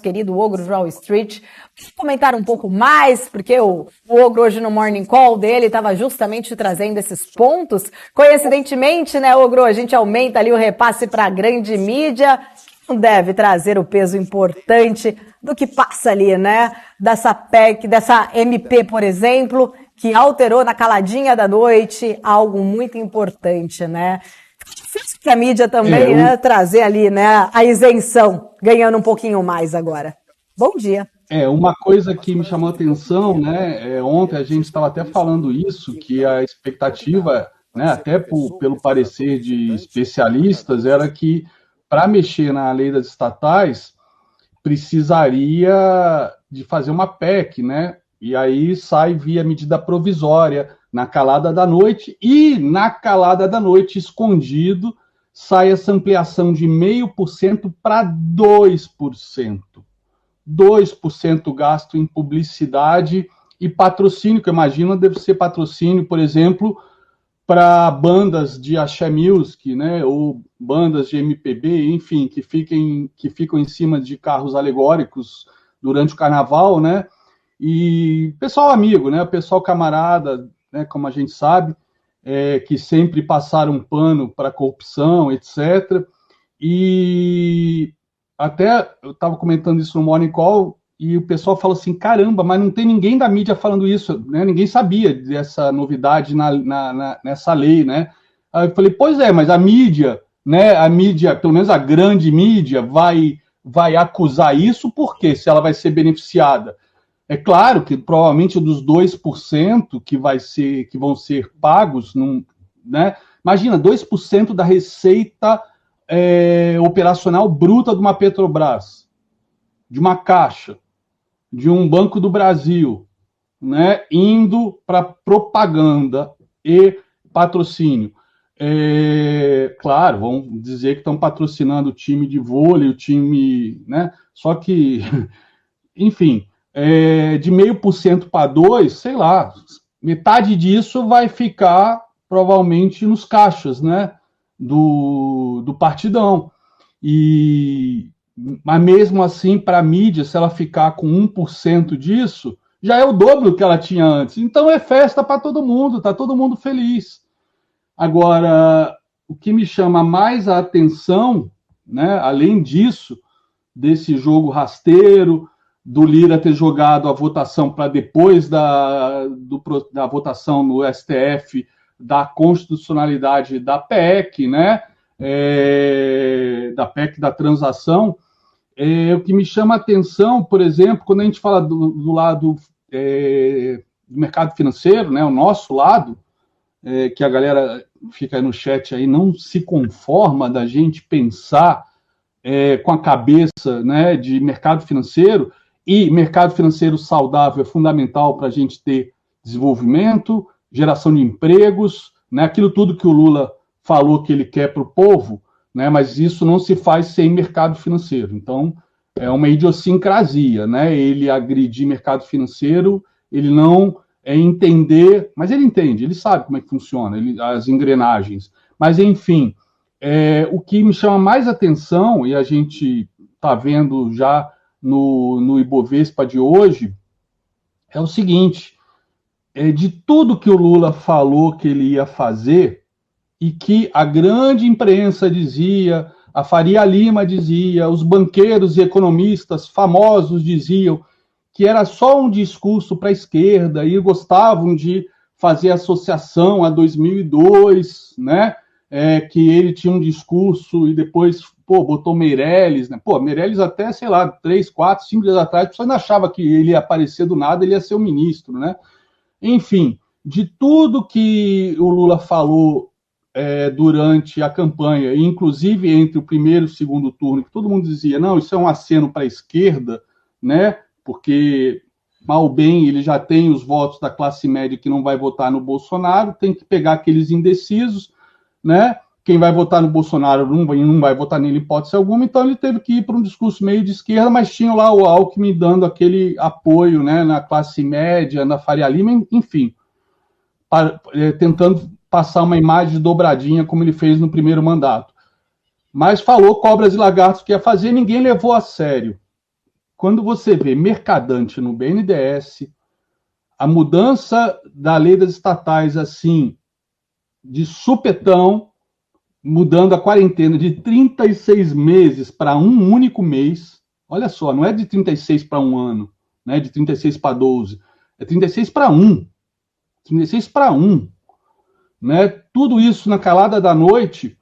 querido Ogro de Wall Street, comentar um pouco mais, porque o Ogro hoje no Morning Call dele estava justamente trazendo esses pontos. Coincidentemente, né, Ogro, a gente aumenta ali o repasse para a grande mídia, que não deve trazer o peso importante do que passa ali, né, dessa PEC, dessa MP, por exemplo, que alterou na caladinha da noite algo muito importante, né? Difícil que a mídia também, né, trazer ali, né, a isenção, ganhando um pouquinho mais agora. Bom dia. Uma coisa que me chamou a atenção, né, ontem a gente estava até falando isso, que a expectativa, né, até pelo parecer de especialistas, era que para mexer na lei das estatais precisaria de fazer uma PEC, né, e aí sai via medida provisória na calada da noite, e na calada da noite, escondido, sai essa ampliação de 0,5% para 2%. 2% gasto em publicidade e patrocínio, que eu imagino deve ser patrocínio, por exemplo, para bandas de axé music, né, ou bandas de MPB, enfim, que ficam em cima de carros alegóricos durante o carnaval, né, e pessoal amigo, né, pessoal camarada, né, como a gente sabe, que sempre passaram um pano para corrupção, etc. E até eu estava comentando isso no Morning Call e o pessoal falou assim, caramba, mas não tem ninguém da mídia falando isso, né? Ninguém sabia dessa novidade nessa lei, né? Aí eu falei, pois é, mas a mídia, né? A mídia, pelo menos a grande mídia, vai acusar isso, por quê? Se ela vai ser beneficiada. É claro que provavelmente dos 2% que vão ser pagos, né? Imagina, 2% da receita operacional bruta de uma Petrobras, de uma Caixa, de um Banco do Brasil, né? Indo para propaganda e patrocínio. Claro, vão dizer que estão patrocinando o time de vôlei, o time, né? Só que, enfim, de 0,5% para 2%, sei lá, metade disso vai ficar provavelmente nos caixas, né, do partidão. Mas mesmo assim, para a mídia, se ela ficar com 1% disso, já é o dobro que ela tinha antes. Então é festa para todo mundo, está todo mundo feliz. Agora, o que me chama mais a atenção, né, além disso, desse jogo rasteiro, do Lira ter jogado a votação para depois da votação no STF da constitucionalidade da PEC, né? Da PEC da transação. O que me chama a atenção, por exemplo, quando a gente fala do lado do mercado financeiro, né? O nosso lado, que a galera fica aí no chat aí, não se conforma da gente pensar com a cabeça, né, de mercado financeiro. E mercado financeiro saudável é fundamental para a gente ter desenvolvimento, geração de empregos, né? Aquilo tudo que o Lula falou que ele quer para o povo, né? Mas isso não se faz sem mercado financeiro. Então, é uma idiosincrasia, né? Ele agredir mercado financeiro, ele não entender, mas ele entende, ele sabe como é que funciona, as engrenagens. Mas, enfim, o que me chama mais atenção, e a gente está vendo já no Ibovespa de hoje, é o seguinte, de tudo que o Lula falou que ele ia fazer, e que a grande imprensa dizia, a Faria Lima dizia, os banqueiros e economistas famosos diziam que era só um discurso para a esquerda e gostavam de fazer associação a 2002, né? Que ele tinha um discurso e depois botou Meirelles, né? Meirelles até, sei lá, 3, 4, 5 dias atrás, a pessoa ainda achava que ele ia aparecer do nada, ele ia ser o ministro, né? Enfim, de tudo que o Lula falou durante a campanha, inclusive entre o primeiro e o segundo turno, que todo mundo dizia, não, isso é um aceno para a esquerda, né? Porque, mal ou bem, ele já tem os votos da classe média que não vai votar no Bolsonaro, tem que pegar aqueles indecisos, né? Quem vai votar no Bolsonaro não vai votar nele em hipótese alguma, então ele teve que ir para um discurso meio de esquerda, mas tinha lá o Alckmin dando aquele apoio, né, na classe média, na Faria Lima, enfim, tentando passar uma imagem de dobradinha, como ele fez no primeiro mandato. Mas falou cobras e lagartos que ia fazer, ninguém levou a sério. quando você vê Mercadante no BNDES, a mudança da lei das estatais, assim, de supetão, mudando a quarentena de 36 meses para um único mês. Olha só, não é de 36 para um ano, né? De 36 para 12. É 36 para 1. 36 para 1. Né? Tudo isso na calada da noite.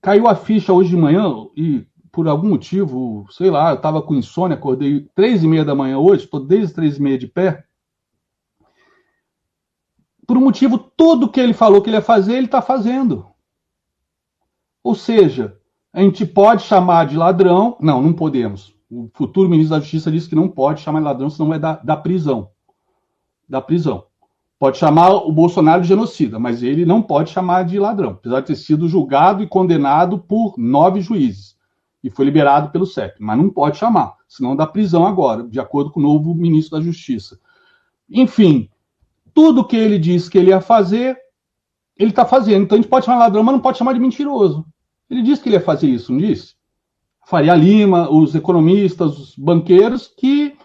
Caiu a ficha hoje de manhã e, por algum motivo, sei lá, eu estava com insônia, acordei 3h30 da manhã hoje, estou desde 3h30 de pé. Por um motivo, tudo que ele falou que ele ia fazer, ele está fazendo. Ou seja, a gente pode chamar de ladrão. Não, não podemos. O futuro ministro da Justiça disse que não pode chamar de ladrão, senão é da prisão. Da prisão. Pode chamar o Bolsonaro de genocida, mas ele não pode chamar de ladrão, apesar de ter sido julgado e condenado por 9 juízes. E foi liberado pelo CEP, mas não pode chamar, senão dá prisão agora, de acordo com o novo ministro da Justiça. Enfim, tudo que ele disse que ele ia fazer, ele está fazendo. Então a gente pode chamar de ladrão, mas não pode chamar de mentiroso. Ele disse que ele ia fazer isso, não disse? Faria Lima, os economistas, os banqueiros que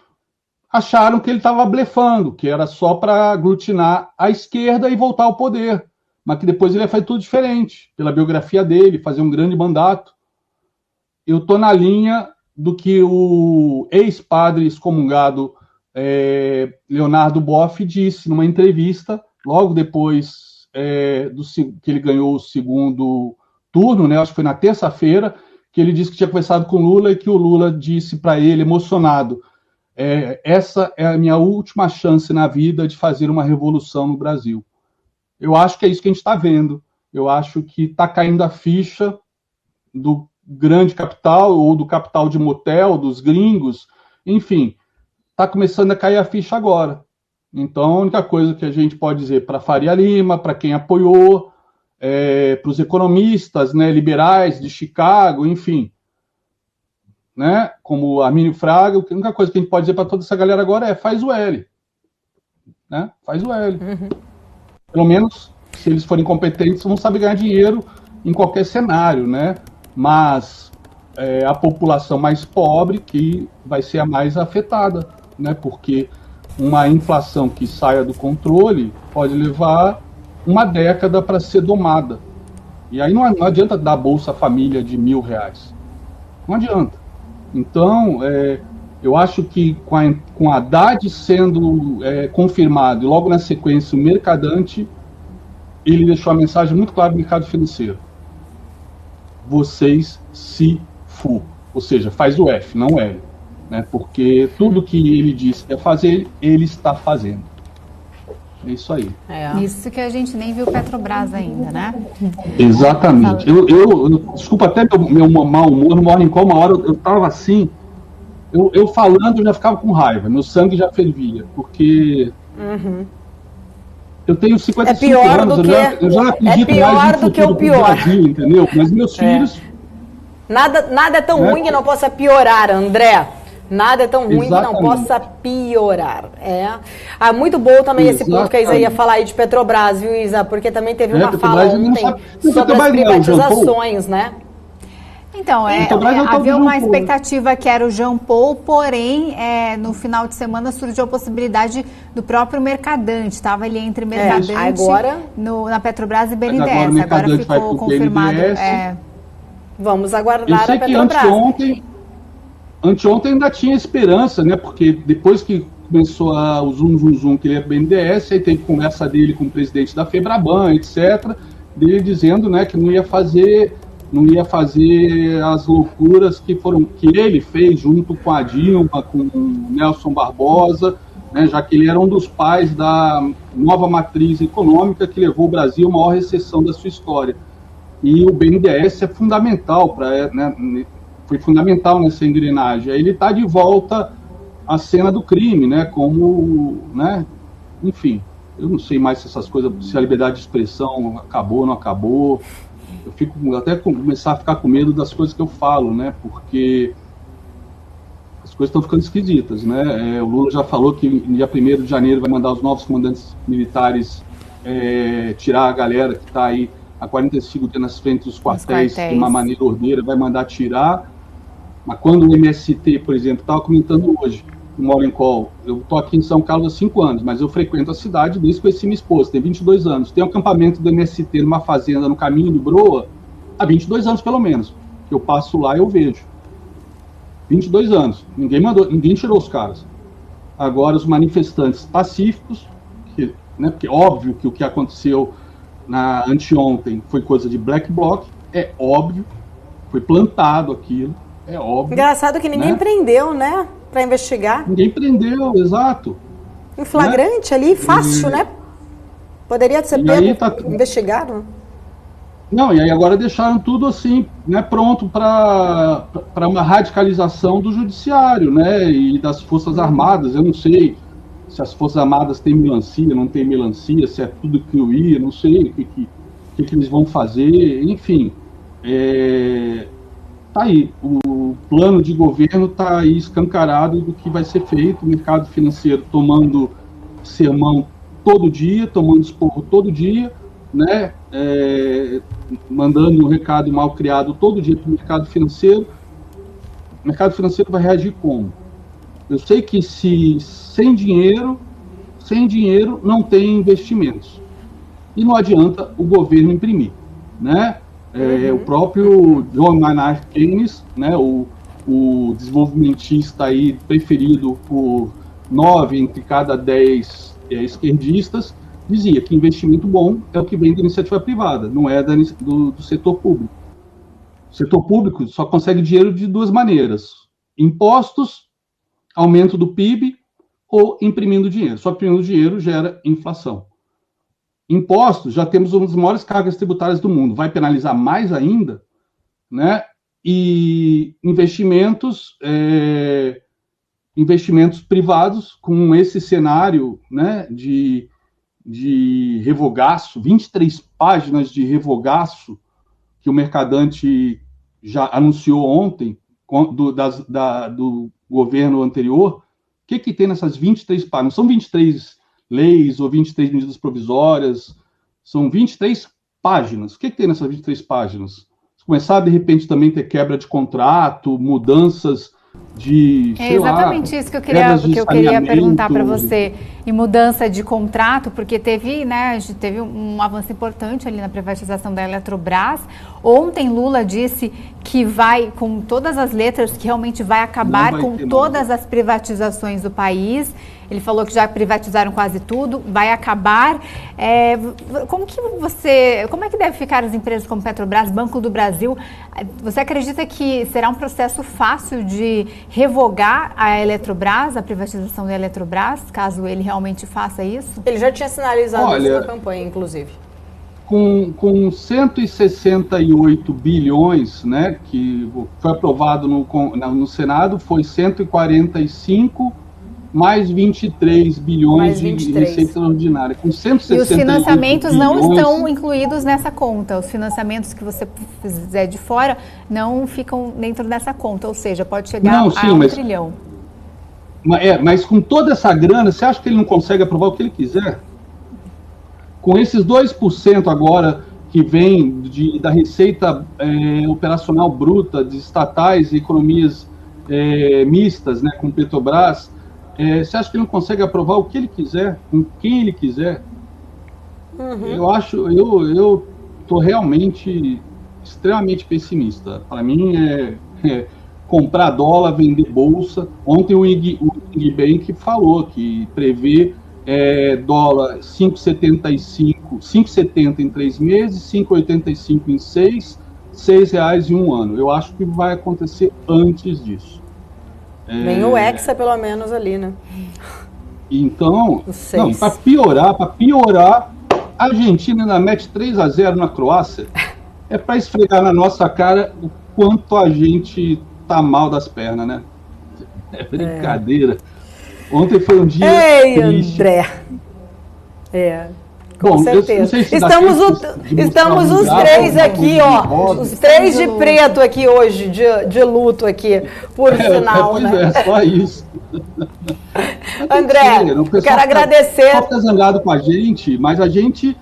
acharam que ele estava blefando, que era só para aglutinar a esquerda e voltar ao poder, mas que depois ele ia fazer tudo diferente, pela biografia dele, fazer um grande mandato. Eu estou na linha do que o ex-padre excomungado Leonardo Boff disse numa entrevista, logo depois que ele ganhou o segundo turno, né, acho que foi na terça-feira, que ele disse que tinha conversado com o Lula e que o Lula disse para ele, emocionado, essa é a minha última chance na vida de fazer uma revolução no Brasil. Eu acho que é isso que a gente está vendo. Eu acho que está caindo a ficha do grande capital ou do capital de motel, dos gringos, enfim, está começando a cair a ficha agora. Então, a única coisa que a gente pode dizer para Faria Lima, para quem apoiou, para os economistas, né, liberais de Chicago, enfim, né, como Armínio Fraga, a única coisa que a gente pode dizer para toda essa galera agora é faz o L. Né? Faz o L. Uhum. Pelo menos, se eles forem competentes, vão saber ganhar dinheiro em qualquer cenário, né? Mas a população mais pobre que vai ser a mais afetada, né? Porque uma inflação que saia do controle pode levar uma década para ser domada. E aí não adianta dar Bolsa Família de R$1.000. Não adianta. Então, eu acho que com a Haddad sendo confirmado e logo na sequência o Mercadante, ele deixou a mensagem muito clara do mercado financeiro. Vocês se fu. Ou seja, faz o F, não o L. Né? Porque tudo que ele disse que ia fazer, ele está fazendo. É isso aí. Isso que a gente nem viu Petrobras ainda, né? Exatamente. Eu desculpa até meu mau humor, no Morning Call, uma hora eu estava assim, eu falando, eu já ficava com raiva, meu sangue já fervia, porque eu tenho 55 anos, eu já acredito mais no futuro do Brasil, entendeu? Mas meus filhos... Nada é tão ruim que não possa piorar, André. Nada é tão ruim que não possa piorar. Muito bom também esse ponto que a Isa ia falar aí de Petrobras, viu, Isa? Porque também teve uma fala ontem sobre as privatizações, né? Então, havia uma expectativa que era o Jean Paul, porém, no final de semana surgiu a possibilidade do próprio Mercadante. Estava ali entre Mercadante na Petrobras e BNDES. Agora ficou confirmado. Vamos aguardar a Petrobras. Anteontem ainda tinha esperança, né? Porque depois que começou o zoom, que ele é BNDES, aí teve conversa dele com o presidente da Febraban, etc., dele dizendo, né, que não ia fazer as loucuras que ele fez junto com a Dilma, com o Nelson Barbosa, né, já que ele era um dos pais da nova matriz econômica que levou o Brasil à maior recessão da sua história. E o BNDES é fundamental foi fundamental nessa engrenagem. Aí ele está de volta à cena do crime, né? Enfim, eu não sei mais se essas coisas, se a liberdade de expressão acabou ou não acabou. Eu fico até começar a ficar com medo das coisas que eu falo, né? Porque as coisas estão ficando esquisitas, né? O Lula já falou que no dia 1º de janeiro vai mandar os novos comandantes militares tirar a galera que está aí há 45 dias nas frentes dos quartéis de uma maneira ordeira, vai mandar tirar. Mas quando o MST, por exemplo, estava comentando hoje, no Morning Call, eu estou aqui em São Carlos há 5 anos, mas eu frequento a cidade desde que conheci minha esposa, tem 22 anos. Tem um acampamento do MST numa fazenda no caminho do Broa, há 22 anos pelo menos. Eu passo lá e eu vejo. 22 anos. Ninguém tirou os caras. Agora, os manifestantes pacíficos, porque óbvio que o que aconteceu anteontem foi coisa de black bloc, é óbvio, foi plantado aquilo, é óbvio. Engraçado que ninguém prendeu, né? Para investigar. Ninguém prendeu, exato. Em flagrante ali, fácil, né? Poderia ser pego, investigado. Não, e aí agora deixaram tudo assim, né, pronto para uma radicalização do judiciário, né, e das Forças Armadas. Eu não sei se as Forças Armadas têm melancia, não tem melancia, se é tudo que eu ia, não sei o que eles vão fazer, enfim. Tá aí, o plano de governo tá aí escancarado do que vai ser feito, o mercado financeiro tomando sermão todo dia, tomando esporro todo dia, né, mandando um recado mal criado todo dia para o mercado financeiro. O mercado financeiro vai reagir como? Eu sei que sem dinheiro não tem investimentos. E não adianta o governo imprimir, né? O próprio John Maynard Keynes, né, o desenvolvimentista aí preferido por 9 entre cada 10 esquerdistas, dizia que investimento bom é o que vem da iniciativa privada, não é do setor público. O setor público só consegue dinheiro de 2 maneiras: impostos, aumento do PIB, ou imprimindo dinheiro. Só que imprimindo dinheiro gera inflação. Impostos, já temos uma das maiores cargas tributárias do mundo, vai penalizar mais ainda, né? E investimentos privados, com esse cenário, né, de revogaço, 23 páginas de revogaço que o Mercadante já anunciou ontem, do governo anterior. O que tem nessas 23 páginas? Não são 23 leis ou 23 medidas provisórias, são 23 páginas. O que tem nessas 23 páginas? Se começar, de repente, também ter quebra de contrato, mudanças de, exatamente isso que eu queria perguntar para você. E mudança de contrato, porque teve um avanço importante ali na privatização da Eletrobras. Ontem Lula disse que vai, com todas as letras, que realmente vai acabar com todas as privatizações do país. Ele falou que já privatizaram quase tudo, vai acabar. Como é que deve ficar as empresas como Petrobras, Banco do Brasil? Você acredita que será um processo fácil de revogar a Eletrobras, a privatização da Eletrobras, caso ele realmente faça isso? Ele já tinha sinalizado isso na campanha, inclusive. Com 168 bilhões, né, que foi aprovado no Senado, foi 145 mais 23 bilhões de receita ordinária. Com 168 e os financiamentos bilhões, não estão incluídos nessa conta. Os financiamentos que você fizer de fora não ficam dentro dessa conta. Ou seja, pode chegar a 1 trilhão. Mas com toda essa grana, você acha que ele não consegue aprovar o que ele quiser? Com esses 2% agora que vem da receita operacional bruta de estatais e economias mistas, né, com Petrobras, você acha que ele não consegue aprovar o que ele quiser, com quem ele quiser? Eu estou realmente extremamente pessimista. Para mim comprar dólar, vender bolsa. Ontem o IG Bank falou que prevê dólar 5,70 em 3 meses, 5,85 em 6, R$6 em 1 ano. Eu acho que vai acontecer antes disso. Nem o Hexa, pelo menos, ali, né? Então, para piorar, a Argentina ainda mete 3-0 na Croácia. É para esfregar na nossa cara o quanto a gente tá mal das pernas, né? É brincadeira. Ontem foi um dia triste. André. Com certeza. Estamos os 3 aqui, ó. Os 3 de preto aqui hoje, de luto aqui, por sinal, né? Só isso. André, eu quero agradecer. Só tá zangado com a gente, mas a gente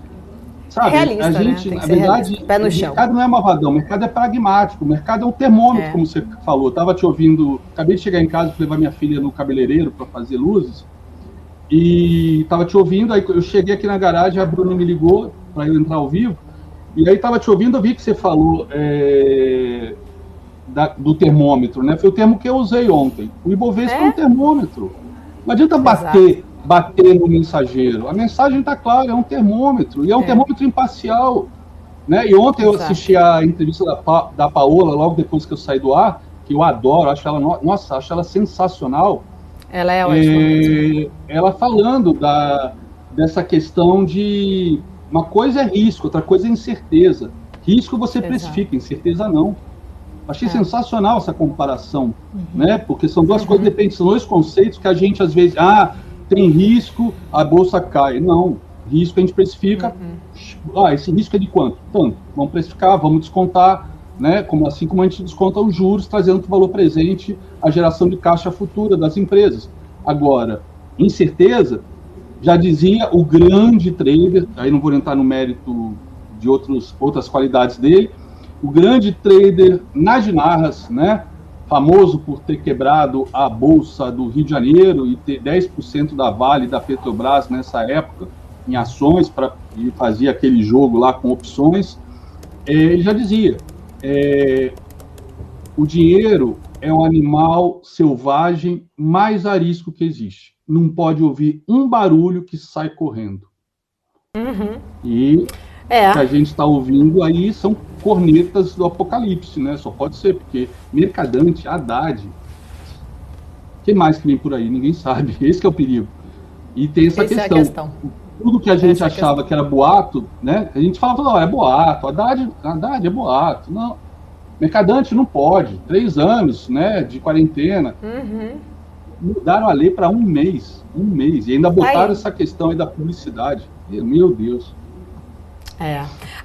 Sabe? Realista, a gente, né? na verdade, pé no chão. O mercado não é malvadão, o mercado é pragmático, o mercado é um termômetro, como você falou. Eu estava te ouvindo, acabei de chegar em casa para levar minha filha no cabeleireiro para fazer luzes, e estava te ouvindo, aí eu cheguei aqui na garagem, a Bruna me ligou para eu entrar ao vivo, e aí estava te ouvindo, eu vi que você falou do termômetro, né? Foi o termo que eu usei ontem. O Ibovespa é um termômetro. Não adianta bater no mensageiro. A mensagem está clara, é um termômetro, e é um termômetro imparcial. Né? E ontem eu assisti a entrevista da Paola, logo depois que eu saí do ar, que eu adoro, acho ela sensacional. Ela é ótima. Ela falando dessa questão de uma coisa é risco, outra coisa é incerteza. Risco você precifica, incerteza não. Achei sensacional essa comparação, né? Porque são duas coisas, são dois conceitos que a gente às vezes, tem risco, a bolsa cai. Não, risco a gente precifica, esse risco é de quanto? Tanto, vamos precificar, vamos descontar, né? Assim como a gente desconta os juros, trazendo para o valor presente a geração de caixa futura das empresas. Agora, incerteza, já dizia o grande trader, aí não vou entrar no mérito de outras qualidades dele, o grande trader Najinarras, né, famoso por ter quebrado a Bolsa do Rio de Janeiro e ter 10% da Vale da Petrobras nessa época em ações, e fazia aquele jogo lá com opções, ele já dizia, o dinheiro é o animal selvagem mais arisco que existe. Não pode ouvir um barulho que sai correndo. E o que a gente está ouvindo aí são cornetas do apocalipse, né? Só pode ser, porque Mercadante, Haddad, o que mais que vem por aí? Ninguém sabe. Esse que é o perigo. E tem essa questão. Tudo que a gente achava que era boato, né? A gente falava toda hora, é boato, Haddad é boato. Não, Mercadante não pode. 3 anos, né, de quarentena. Mudaram a lei para 1 mês. 1 mês. E ainda botaram essa questão aí da publicidade. Meu Deus.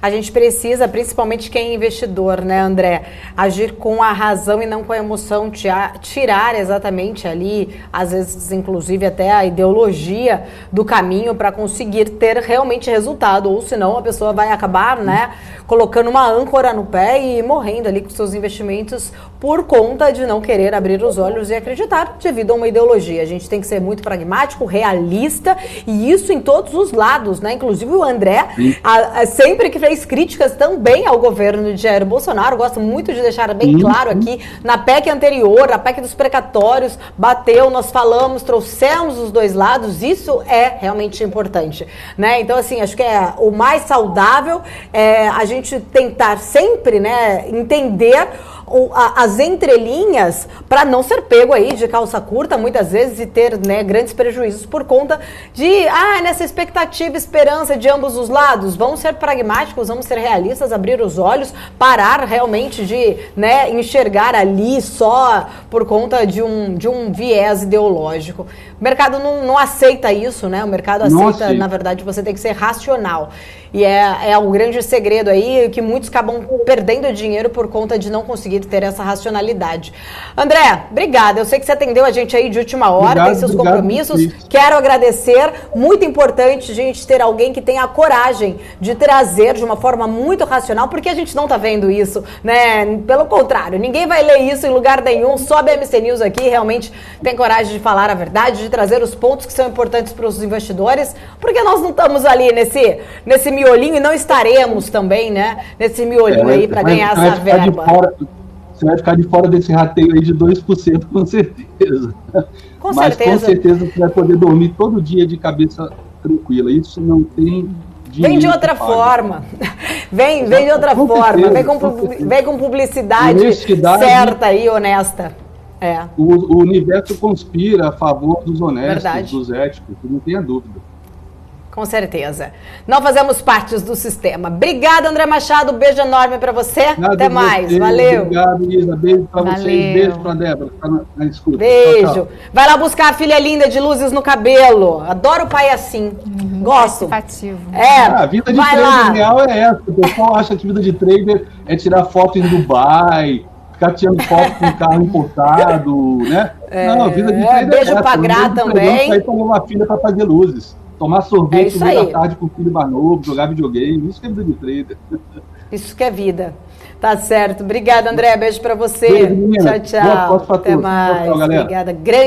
A gente precisa, principalmente quem é investidor, né, André, agir com a razão e não com a emoção, tirar exatamente ali, às vezes, inclusive, até a ideologia do caminho para conseguir ter realmente resultado, ou senão a pessoa vai acabar, né, colocando uma âncora no pé e morrendo ali com seus investimentos por conta de não querer abrir os olhos e acreditar devido a uma ideologia. A gente tem que ser muito pragmático, realista, e isso em todos os lados, né, inclusive o André, sempre que fez críticas também ao governo de Jair Bolsonaro, gosto muito de deixar bem claro aqui, na PEC anterior, a PEC dos precatórios, bateu, nós falamos, trouxemos os dois lados, isso é realmente importante, né? Então, assim, acho que o mais saudável é a gente tentar sempre, né, entender as entrelinhas para não ser pego aí de calça curta muitas vezes e ter, né, grandes prejuízos por conta de nessa expectativa, esperança de ambos os lados. Vamos ser pragmáticos, vamos ser realistas, abrir os olhos, parar realmente de, né, enxergar ali só por conta de um viés ideológico. O mercado não aceita isso, né? O mercado aceita, na verdade, você tem que ser racional. E é um grande segredo aí que muitos acabam perdendo dinheiro por conta de não conseguir ter essa racionalidade. André, obrigada. Eu sei que você atendeu a gente aí de última hora, tem seus compromissos. Quero agradecer. Muito importante a gente ter alguém que tenha a coragem de trazer de uma forma muito racional, porque a gente não tá vendo isso, né? Pelo contrário, ninguém vai ler isso em lugar nenhum, só a BMC News aqui realmente tem coragem de falar a verdade, de trazer os pontos que são importantes para os investidores, porque nós não estamos ali nesse miolinho e não estaremos também, né, nesse miolinho aí para ganhar essa verba. Você vai ficar de fora desse rateio aí de 2%, com certeza. Com certeza. Mas com certeza você vai poder dormir todo dia de cabeça tranquila. Isso não tem... Vem de outra forma. Vem de outra forma. Vem com publicidade certa e honesta. O universo conspira a favor dos honestos, dos éticos, não tenha dúvida. Com certeza. Nós fazemos parte do sistema. Obrigada, André Machado. Beijo enorme para você. Até mais. Valeu. Obrigado, Isa. Beijo para vocês. Beijo para a Débora, que está na escuta. Beijo. Tchau, tchau. Vai lá buscar a filha linda de luzes no cabelo. Adoro o pai assim. Gosto. A vida de trader real é essa. O pessoal acha que vida de trader é tirar foto em Dubai, ficar tirando foto com carro importado, né? Não, a vida de trader beijo pra Gra também. Aí tomou uma filha para fazer luzes. Tomar sorvete no meio da tarde com o filho mais novo, jogar videogame, isso que é vida de trader. Isso que é vida. Tá certo. Obrigada, André. Beijo para você. Beijo, tchau, tchau. Até mais. Tchau, galera. Obrigada. Grande